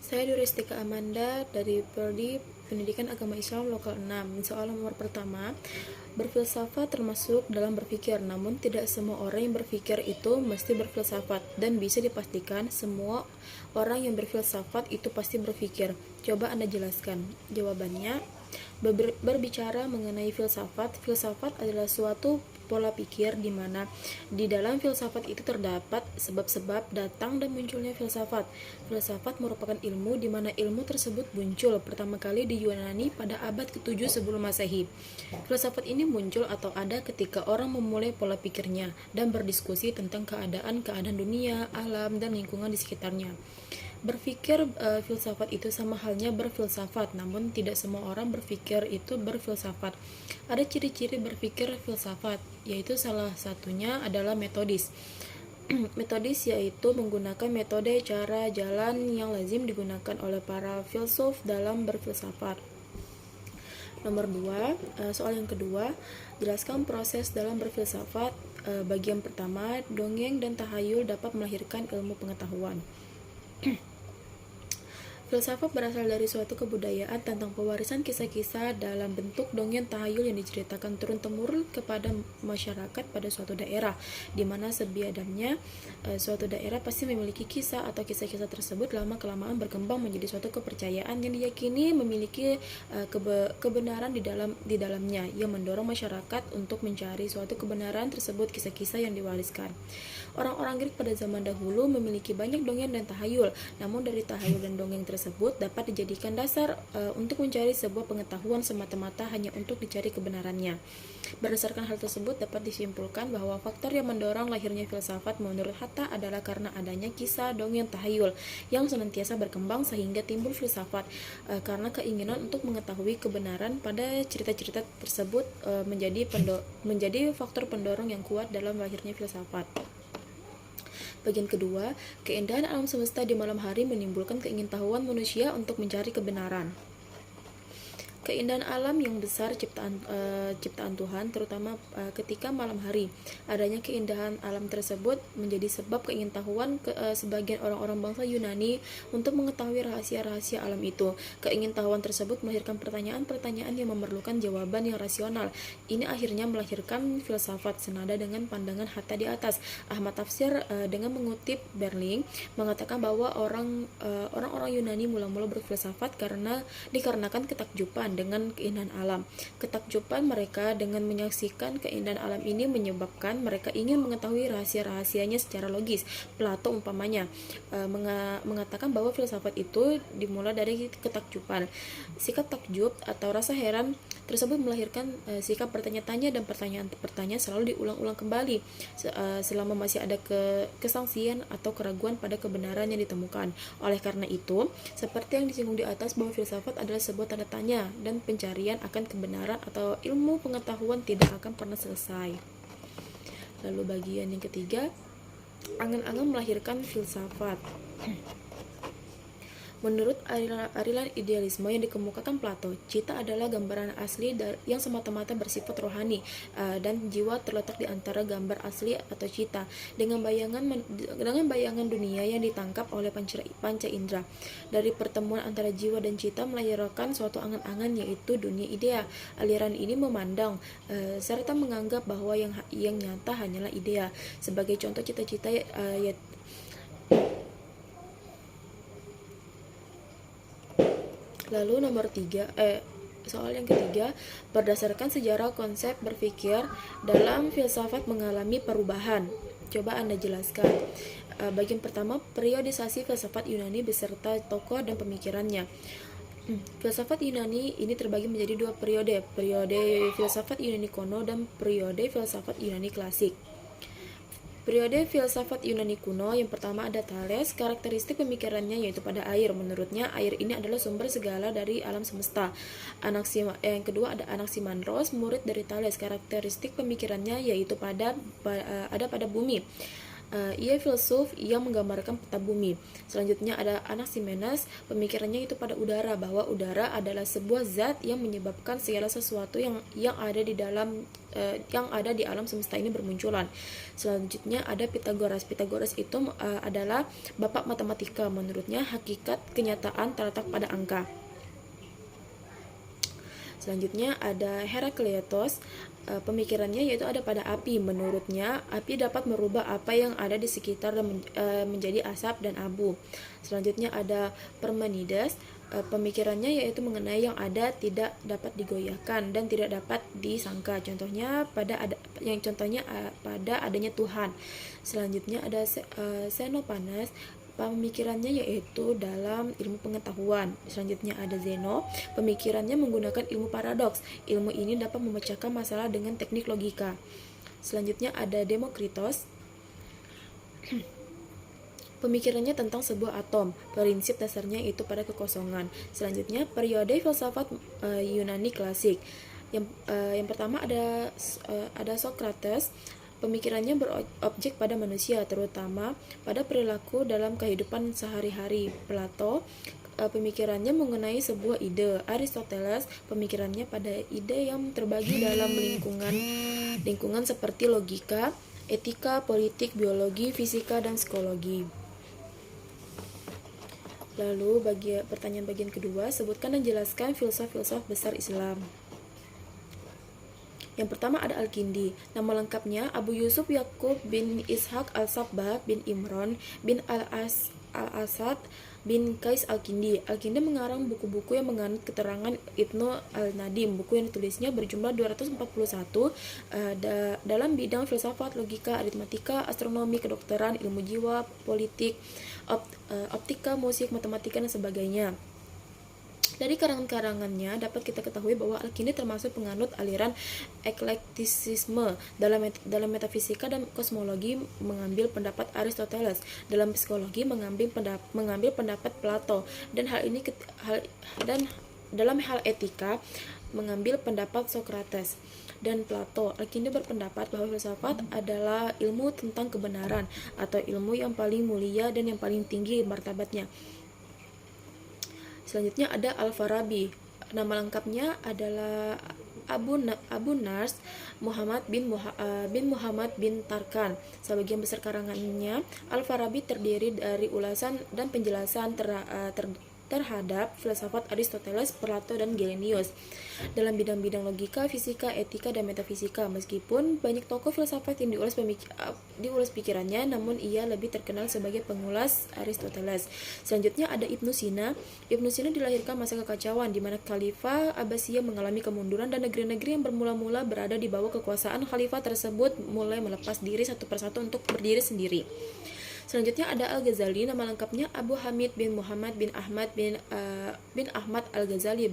Saya Duristika Amanda dari Prodi Pendidikan Agama Islam Lokal 6. Soal nomor pertama, berfilsafat termasuk dalam berpikir, namun tidak semua orang yang berpikir itu mesti berfilsafat, dan bisa dipastikan semua orang yang berfilsafat itu pasti berpikir. Coba Anda jelaskan. Jawabannya, berbicara mengenai filsafat, filsafat adalah suatu pola pikir di mana di dalam filsafat itu terdapat sebab-sebab datang dan munculnya filsafat. Filsafat merupakan ilmu di mana ilmu tersebut muncul pertama kali di Yunani pada abad ke-7 sebelum Masehi. Filsafat ini muncul atau ada ketika orang memulai pola pikirnya dan berdiskusi tentang keadaan dunia, alam, dan lingkungan di sekitarnya. Berpikir filsafat itu sama halnya berfilsafat, namun tidak semua orang berpikir itu berfilsafat. Ada ciri-ciri berpikir filsafat, yaitu salah satunya adalah metodis. Metodis yaitu menggunakan metode, cara, jalan yang lazim digunakan oleh para filsuf dalam berfilsafat. Nomor 2, soal yang kedua, jelaskan proses dalam berfilsafat. Bagian pertama, dongeng dan tahayul dapat melahirkan ilmu pengetahuan. Filsafat berasal dari suatu kebudayaan tentang pewarisan kisah-kisah dalam bentuk dongeng tahayul yang diceritakan turun-temurun kepada masyarakat pada suatu daerah, di mana sebiadamnya suatu daerah pasti memiliki kisah atau kisah-kisah tersebut lama-kelamaan berkembang menjadi suatu kepercayaan yang diyakini memiliki kebenaran di dalamnya, yang mendorong masyarakat untuk mencari suatu kebenaran tersebut kisah-kisah yang diwariskan. Orang-orang Greek pada zaman dahulu memiliki banyak dongeng dan tahayul, namun dari tahayul dan dongeng tersebut dapat dijadikan dasar untuk mencari sebuah pengetahuan semata-mata hanya untuk dicari kebenarannya. Berdasarkan hal tersebut dapat disimpulkan bahwa faktor yang mendorong lahirnya filsafat menurut Hatta adalah karena adanya kisah, dongeng, tahayul yang senantiasa berkembang sehingga timbul filsafat, karena keinginan untuk mengetahui kebenaran pada cerita-cerita tersebut menjadi faktor pendorong yang kuat dalam lahirnya filsafat. Bagian kedua, keindahan alam semesta di malam hari menimbulkan keingintahuan manusia untuk mencari kebenaran. Keindahan alam yang besar ciptaan Tuhan, terutama ketika malam hari. Adanya keindahan alam tersebut menjadi sebab keingintahuan sebagian orang-orang bangsa Yunani untuk mengetahui rahasia-rahasia alam itu. Keingintahuan tersebut melahirkan pertanyaan-pertanyaan yang memerlukan jawaban yang rasional. Ini akhirnya melahirkan filsafat senada dengan pandangan Hatta di atas. Ahmad Tafsir dengan mengutip Berling mengatakan bahwa orang-orang Yunani mula-mula berfilsafat dikarenakan ketakjuban dengan keindahan alam. Ketakjuban mereka dengan menyaksikan keindahan alam ini menyebabkan mereka ingin mengetahui rahasia-rahasianya secara logis. Plato umpamanya mengatakan bahwa filsafat itu dimulai dari ketakjuban. Sikap takjub atau rasa heran tersebut melahirkan sikap bertanya-tanya, dan pertanyaan-pertanyaan selalu diulang-ulang kembali selama masih ada kesangsian atau keraguan pada kebenaran yang ditemukan. Oleh karena itu, seperti yang disinggung di atas bahwa filsafat adalah sebuah tanda tanya, dan pencarian akan kebenaran atau ilmu pengetahuan tidak akan pernah selesai. Lalu bagian yang ketiga, angan-angan melahirkan filsafat. Menurut aliran idealisme yang dikemukakan Plato, cita adalah gambaran asli yang semata-mata bersifat rohani, dan jiwa terletak di antara gambar asli atau cita dengan bayangan dunia yang ditangkap oleh panca indera. Dari pertemuan antara jiwa dan cita melahirkan suatu angan-angan, yaitu dunia idea. Aliran ini memandang serta menganggap bahwa yang nyata hanyalah idea. Sebagai contoh cita-cita Lalu soal yang ketiga, berdasarkan sejarah konsep berpikir dalam filsafat mengalami perubahan. Coba Anda jelaskan. Bagian pertama, periodisasi filsafat Yunani beserta tokoh dan pemikirannya. Filsafat Yunani ini terbagi menjadi dua periode filsafat Yunani kuno dan periode filsafat Yunani klasik. Periode filsafat Yunani kuno, yang pertama ada Thales. Karakteristik pemikirannya yaitu pada air. Menurutnya air ini adalah sumber segala dari alam semesta. Yang kedua ada Anaximandros, murid dari Thales. Karakteristik pemikirannya yaitu pada bumi. Ia filsuf yang menggambarkan peta bumi. Selanjutnya ada Anaximenes, pemikirannya itu pada udara, bahwa udara adalah sebuah zat yang menyebabkan segala sesuatu yang ada di dalam yang ada di alam semesta ini bermunculan. Selanjutnya ada Pythagoras. Pythagoras itu adalah bapak matematika. Menurutnya hakikat kenyataan terletak pada angka. Selanjutnya ada Herakleitos, pemikirannya yaitu ada pada api. Menurutnya api dapat merubah apa yang ada di sekitar dan menjadi asap dan abu. Selanjutnya ada Parmenides, pemikirannya yaitu mengenai yang ada tidak dapat digoyahkan dan tidak dapat disangka. Contohnya pada adanya Tuhan. Selanjutnya ada Xenophanes, pemikirannya yaitu dalam ilmu pengetahuan. Selanjutnya ada Zeno, pemikirannya menggunakan ilmu paradoks. Ilmu ini dapat memecahkan masalah dengan teknik logika. Selanjutnya ada Demokritos, pemikirannya tentang sebuah atom. Prinsip dasarnya itu pada kekosongan. Selanjutnya periode filsafat Yunani klasik. Yang pertama ada Socrates. Pemikirannya berobjek pada manusia, terutama pada perilaku dalam kehidupan sehari-hari. Plato, pemikirannya mengenai sebuah ide. Aristoteles, pemikirannya pada ide yang terbagi dalam lingkungan seperti logika, etika, politik, biologi, fisika, dan psikologi. Lalu pertanyaan bagian kedua, sebutkan dan jelaskan filsuf-filsuf besar Islam. Yang pertama ada Al-Kindi. Nama lengkapnya Abu Yusuf Yakub bin Ishaq Al-Sabbah bin Imran bin Al-Asad bin Qais Al-Kindi. Al-Kindi mengarang buku-buku yang mengandung keterangan Ibnu Al-Nadim. Buku yang ditulisnya berjumlah 241 dalam bidang filsafat, logika, aritmatika, astronomi, kedokteran, ilmu jiwa, politik, optika, musik, matematika, dan sebagainya. Dari karangan-karangannya dapat kita ketahui bahwa Al-Kindi termasuk penganut aliran eklektisisme. Dalam metafisika dan kosmologi mengambil pendapat Aristoteles, dalam psikologi mengambil pendapat Plato, dan dalam hal etika mengambil pendapat Socrates dan Plato. Al-Kindi berpendapat bahwa filsafat adalah ilmu tentang kebenaran atau ilmu yang paling mulia dan yang paling tinggi martabatnya. Selanjutnya ada Al-Farabi. Nama lengkapnya adalah Abu Nars Muhammad bin Muhammad bin Tarkan. Sebagian besar karangannya, Al-Farabi terdiri dari ulasan dan penjelasan terhadap filsafat Aristoteles, Plato, dan Galenius dalam bidang-bidang logika, fisika, etika, dan metafisika. Meskipun banyak tokoh filsafat yang diulas pikirannya, namun ia lebih terkenal sebagai pengulas Aristoteles. Selanjutnya ada Ibnu Sina. Ibnu Sina dilahirkan masa kekacauan di mana Khalifah Abbasiyah mengalami kemunduran dan negeri-negeri yang bermula-mula berada di bawah kekuasaan khalifah tersebut mulai melepas diri satu persatu untuk berdiri sendiri. Selanjutnya ada Al-Ghazali. Nama lengkapnya Abu Hamid bin Muhammad bin Ahmad bin Ahmad Al-Ghazali,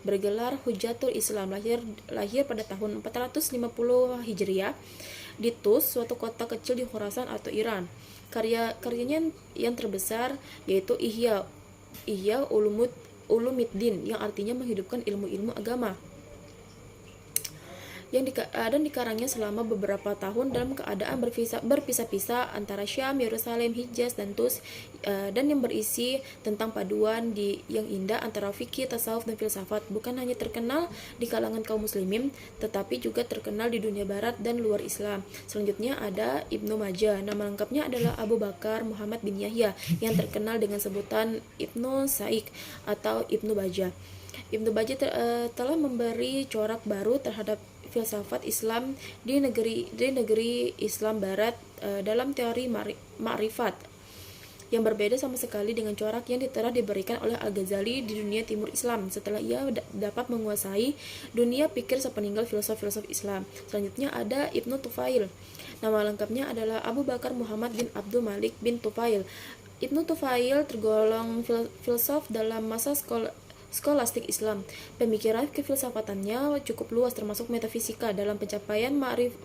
bergelar Hujatul Islam, lahir pada tahun 450 Hijriah di Tus, suatu kota kecil di Khurasan atau Iran. Karyanya yang terbesar yaitu Ihya Ulumiddin, yang artinya menghidupkan ilmu-ilmu agama, dan dikarangnya selama beberapa tahun dalam keadaan berpisah-pisah antara Syam, Yerusalem, Hijaz, dan Tus, dan yang berisi tentang paduan yang indah antara fikih, tasawuf, dan filsafat. Bukan hanya terkenal di kalangan kaum muslimin, tetapi juga terkenal di dunia barat dan luar Islam. Selanjutnya ada Ibnu Majah. Nama lengkapnya adalah Abu Bakar Muhammad bin Yahya, yang terkenal dengan sebutan Ibnu Sa'id atau Ibnu Bajjah. Ibnu Bajjah telah memberi corak baru terhadap filsafat Islam di negeri Islam Barat dalam teori ma'rifat yang berbeda sama sekali dengan corak yang telah diberikan oleh Al-Ghazali di dunia timur Islam setelah ia dapat menguasai dunia pikir sepeninggal filosof-filosof Islam. Selanjutnya ada Ibnu Tufail. Nama lengkapnya adalah Abu Bakar Muhammad bin Abdul Malik bin Tufail. Ibnu Tufail tergolong filsuf dalam masa skolastik Islam. Pemikiran kefilsafatannya cukup luas termasuk metafisika. Dalam pencapaian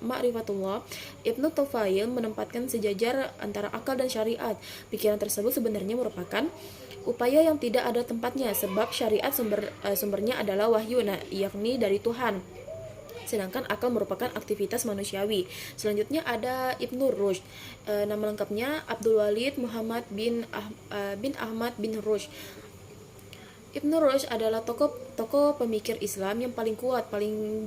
ma'rifatullah, Ibnu Tufail menempatkan sejajar antara akal dan syariat. Pikiran tersebut sebenarnya merupakan upaya yang tidak ada tempatnya, sebab syariat sumbernya adalah wahyu, yakni dari Tuhan. sedangkan akal merupakan aktivitas manusiawi. Selanjutnya ada Ibnu Rushd. Nama lengkapnya Abdul Walid Muhammad bin Ahmad bin Rushd. Ibnu Rushd adalah tokoh pemikir Islam yang paling kuat, paling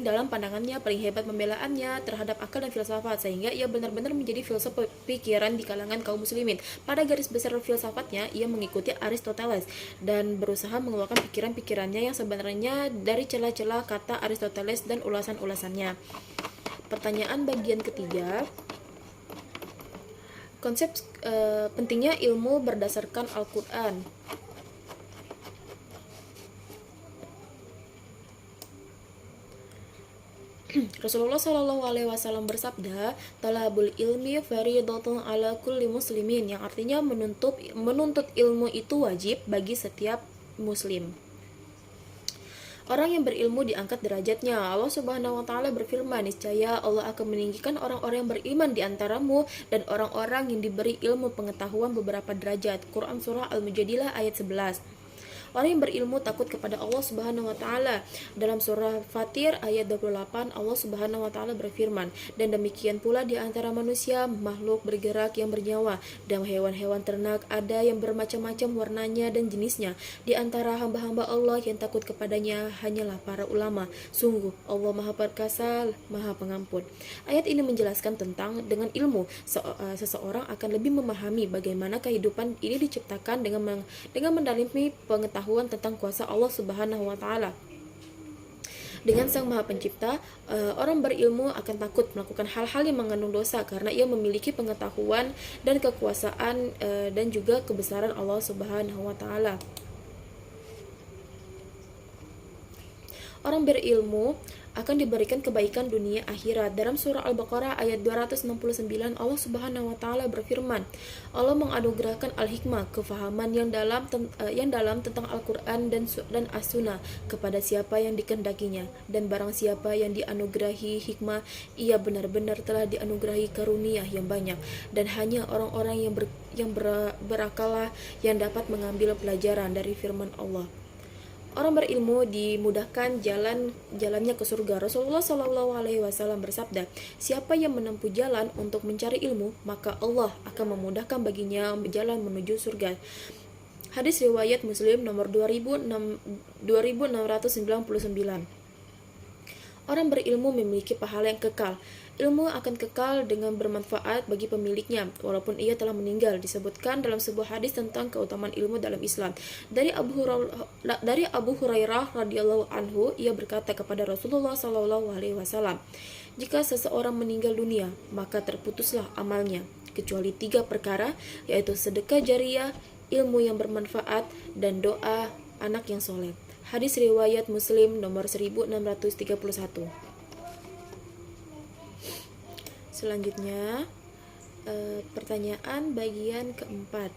dalam pandangannya, paling hebat pembelaannya terhadap akal dan filsafat, sehingga ia benar-benar menjadi filsuf pikiran di kalangan kaum muslimin. Pada garis besar filsafatnya, ia mengikuti Aristoteles dan berusaha mengeluarkan pikiran-pikirannya yang sebenarnya dari celah-celah kata Aristoteles dan ulasan-ulasannya. Pertanyaan bagian ketiga, konsep pentingnya ilmu berdasarkan Al-Quran. Rasulullah Shallallahu Alaihi Wasallam bersabda, "Talabul ilmi fardhatun ala kulli muslimin," yang artinya menuntut ilmu itu wajib bagi setiap muslim. Orang yang berilmu diangkat derajatnya. Allah Subhanahu wa taala berfirman, "Niscaya Allah akan meninggikan orang-orang yang beriman di antaramu dan orang-orang yang diberi ilmu pengetahuan beberapa derajat." Quran surah Al-Mujadilah ayat 11. Orang yang berilmu takut kepada Allah Subhanahu wa taala. Dalam surah Fatir ayat 28, Allah Subhanahu wa taala berfirman, "Dan demikian pula di antara manusia makhluk bergerak yang bernyawa dan hewan-hewan ternak ada yang bermacam-macam warnanya dan jenisnya. Di antara hamba-hamba Allah yang takut kepadanya hanyalah para ulama. Sungguh Allah Maha Perkasa, Maha Pengampun." Ayat ini menjelaskan tentang dengan ilmu seseorang akan lebih memahami bagaimana kehidupan ini diciptakan dengan mendalami pengetahuan tentang kuasa Allah Subhanahu wa taala. Dengan Sang Maha Pencipta, orang berilmu akan takut melakukan hal-hal yang mengandung dosa karena ia memiliki pengetahuan dan kekuasaan dan juga kebesaran Allah Subhanahu wa taala. Orang berilmu akan diberikan kebaikan dunia akhirat. Dalam surah Al-Baqarah ayat 269, Allah Subhanahu wa taala berfirman, Allah menganugerahkan al-hikmah, kefahaman yang dalam tentang Al-Qur'an dan As-Sunnah kepada siapa yang dikehendakinya, dan barang siapa yang dianugerahi hikmah, ia benar-benar telah dianugerahi karunia yang banyak, dan hanya orang-orang yang berakallah yang dapat mengambil pelajaran dari firman Allah. Orang berilmu dimudahkan jalannya ke surga. Rasulullah Shallallahu Alaihi Wasallam bersabda, "Siapa yang menempuh jalan untuk mencari ilmu, maka Allah akan memudahkan baginya jalan menuju surga." Hadis riwayat Muslim nomor 2699. Orang berilmu memiliki pahala yang kekal. Ilmu akan kekal dengan bermanfaat bagi pemiliknya walaupun ia telah meninggal. Disebutkan dalam sebuah hadis tentang keutamaan ilmu dalam Islam. Dari Abu Hurairah radhiyallahu anhu, ia berkata kepada Rasulullah sallallahu alaihi wasallam, "Jika seseorang meninggal dunia, maka terputuslah amalnya kecuali 3 perkara, yaitu sedekah jariyah, ilmu yang bermanfaat, dan doa anak yang soleh." Hadis riwayat Muslim nomor 1631. Selanjutnya, pertanyaan bagian keempat.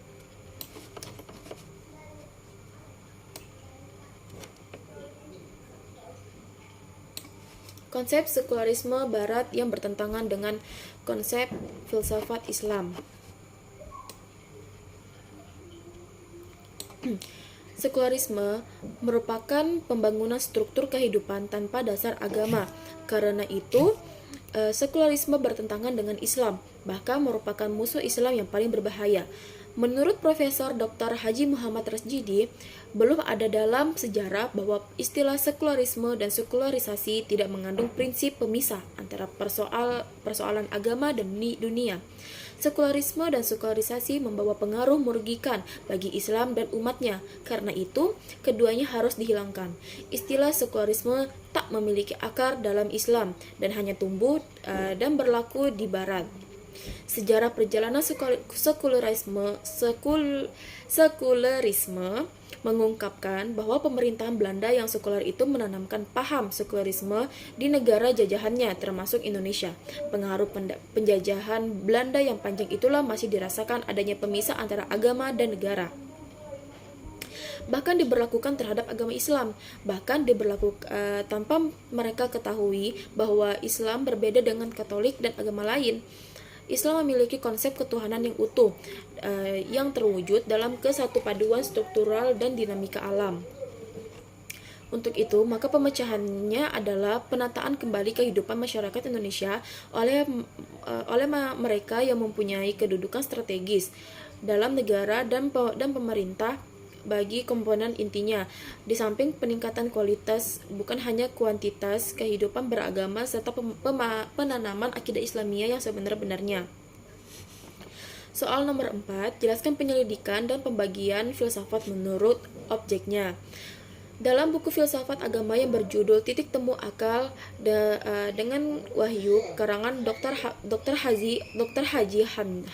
Konsep sekularisme Barat yang bertentangan dengan konsep filsafat Islam. Sekularisme merupakan pembangunan struktur kehidupan tanpa dasar agama. Karena itu, sekularisme bertentangan dengan Islam, bahkan merupakan musuh Islam yang paling berbahaya. Menurut Profesor Dr. Haji Muhammad Rasjidi, belum ada dalam sejarah bahwa istilah sekularisme dan sekularisasi tidak mengandung prinsip pemisah antara persoalan agama dan dunia. Sekularisme dan sekularisasi membawa pengaruh merugikan bagi Islam dan umatnya. Karena itu, keduanya harus dihilangkan. Istilah sekularisme tak memiliki akar dalam Islam dan hanya tumbuh dan berlaku di Barat. Sejarah perjalanan sekularisme mengungkapkan bahwa pemerintahan Belanda yang sekuler itu menanamkan paham sekularisme di negara jajahannya, termasuk Indonesia. Pengaruh penjajahan Belanda yang panjang itulah masih dirasakan adanya pemisah antara agama dan negara. Bahkan diberlakukan terhadap agama Islam, tanpa mereka ketahui bahwa Islam berbeda dengan Katolik dan agama lain. Islam memiliki konsep ketuhanan yang utuh, yang terwujud dalam kesatupaduan struktural dan dinamika alam. Untuk itu, maka pemecahannya adalah penataan kembali kehidupan masyarakat Indonesia oleh mereka yang mempunyai kedudukan strategis dalam negara dan pemerintah bagi komponen intinya, di samping peningkatan kualitas bukan hanya kuantitas kehidupan beragama serta penanaman akidah Islamiyah yang sebenar-benarnya. Soal nomor 4, jelaskan penyelidikan dan pembagian filsafat menurut objeknya. Dalam buku filsafat agama yang berjudul Titik Temu Akal dengan Wahyu karangan Dr. Haji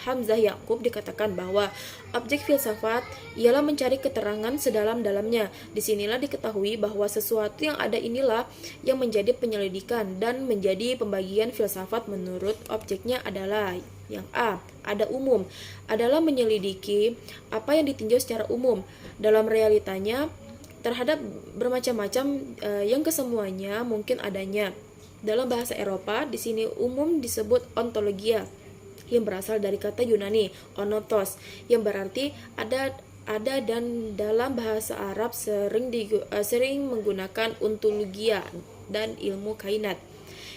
Hamzah Yakub dikatakan bahwa objek filsafat ialah mencari keterangan sedalam-dalamnya. Disinilah diketahui bahwa sesuatu yang ada inilah yang menjadi penyelidikan, dan menjadi pembagian filsafat menurut objeknya adalah yang A. Ada umum, adalah menyelidiki apa yang ditinjau secara umum dalam realitanya terhadap bermacam-macam yang kesemuanya mungkin adanya. Dalam bahasa Eropa, di sini umum disebut ontologia, yang berasal dari kata Yunani onotos, yang berarti ada, dan dalam bahasa Arab sering menggunakan ontologia dan ilmu kainat.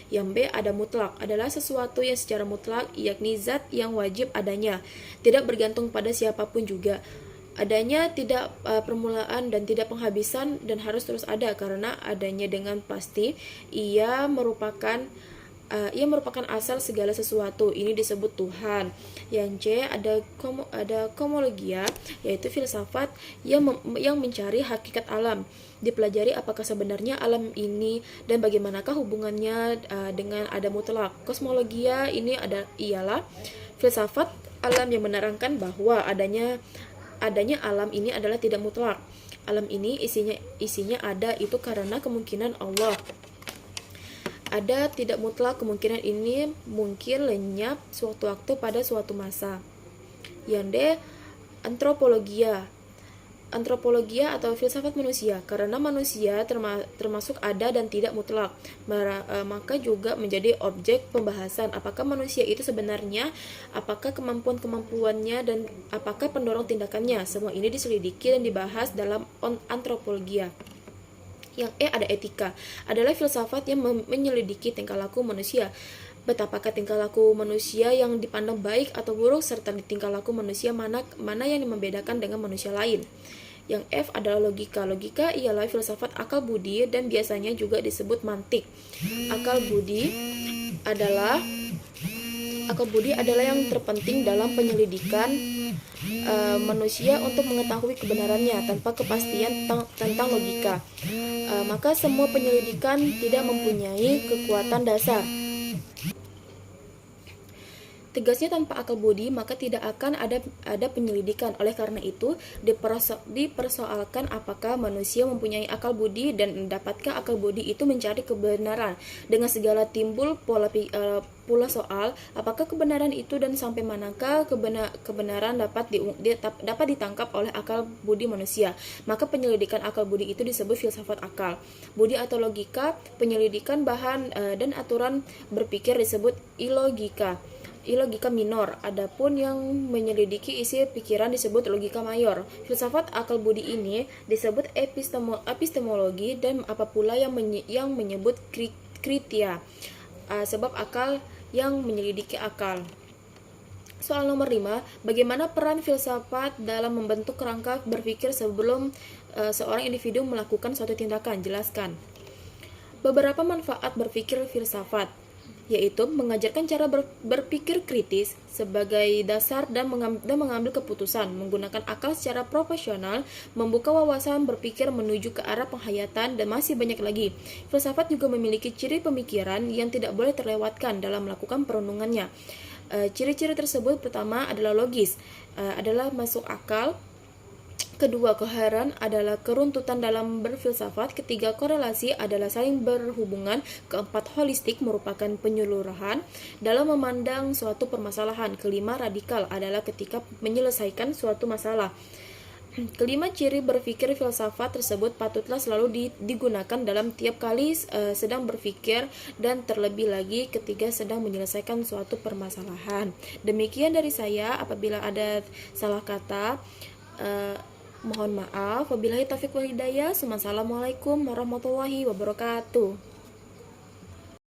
Yang B, ada mutlak, adalah sesuatu yang secara mutlak, yakni zat yang wajib adanya, tidak bergantung pada siapapun juga. Adanya tidak permulaan dan tidak penghabisan, dan harus terus ada karena adanya dengan pasti. Ia merupakan asal segala sesuatu. Ini disebut Tuhan. Yang C, ada komologia, yaitu filsafat yang mencari hakikat alam. Dipelajari apakah sebenarnya alam ini dan bagaimanakah hubungannya dengan ada mutlak. Kosmologia ini ialah filsafat alam yang menerangkan bahwa adanya alam ini adalah tidak mutlak. Alam ini isinya ada itu karena kemungkinan Allah. Ada tidak mutlak, kemungkinan ini mungkin lenyap suatu waktu pada suatu masa. Yang D, antropologia atau filsafat manusia, karena manusia termasuk ada dan tidak mutlak, maka juga menjadi objek pembahasan. Apakah manusia itu sebenarnya, apakah kemampuannya, dan apakah pendorong tindakannya. Semua ini diselidiki dan dibahas dalam antropologia. Yang E, ada etika, adalah filsafat yang menyelidiki tingkah laku manusia. Betapakah tingkah laku manusia yang dipandang baik atau buruk, serta di tingkah laku manusia mana yang membedakan dengan manusia lain. Yang F adalah logika. Logika ialah filsafat akal budi dan biasanya juga disebut mantik. Akal budi adalah yang terpenting dalam penyelidikan manusia untuk mengetahui kebenarannya tanpa kepastian tentang logika. Maka semua penyelidikan tidak mempunyai kekuatan dasar. Tegasnya, tanpa akal budi maka tidak akan ada penyelidikan. Oleh karena itu dipersoalkan apakah manusia mempunyai akal budi dan dapatkah akal budi itu mencari kebenaran. Dengan segala timbul pula soal apakah kebenaran itu dan sampai manakah kebenaran dapat ditangkap oleh akal budi manusia. Maka penyelidikan akal budi itu disebut filsafat akal budi atau logika. Penyelidikan bahan dan aturan berpikir disebut ilogika minor. Adapun yang menyelidiki isi pikiran disebut logika mayor. Filsafat akal budi ini disebut epistemologi, dan apa pula yang menyebut kritia, sebab akal yang menyelidiki akal. Soal nomor 5, bagaimana peran filsafat dalam membentuk kerangka berpikir sebelum seorang individu melakukan suatu tindakan? Jelaskan. Beberapa manfaat berpikir filsafat, yaitu mengajarkan cara berpikir kritis sebagai dasar dan mengambil keputusan, menggunakan akal secara profesional, membuka wawasan berpikir menuju ke arah penghayatan, dan masih banyak lagi. Filsafat juga memiliki ciri pemikiran yang tidak boleh terlewatkan dalam melakukan perenungannya. Ciri-ciri tersebut pertama adalah logis, adalah masuk akal. Kedua, koheren adalah keruntutan dalam berfilsafat. Ketiga, korelasi adalah saling berhubungan. Keempat, holistik merupakan penyeluruhan dalam memandang suatu permasalahan. Kelima, radikal adalah ketika menyelesaikan suatu masalah. Kelima, ciri berpikir filsafat tersebut patutlah selalu digunakan dalam tiap kali sedang berpikir, dan terlebih lagi ketika sedang menyelesaikan suatu permasalahan. Demikian dari saya. Apabila ada salah kata, Mohon maaf, wabillahi taufiq wal hidayah. Assalamualaikum warahmatullahi wabarakatuh.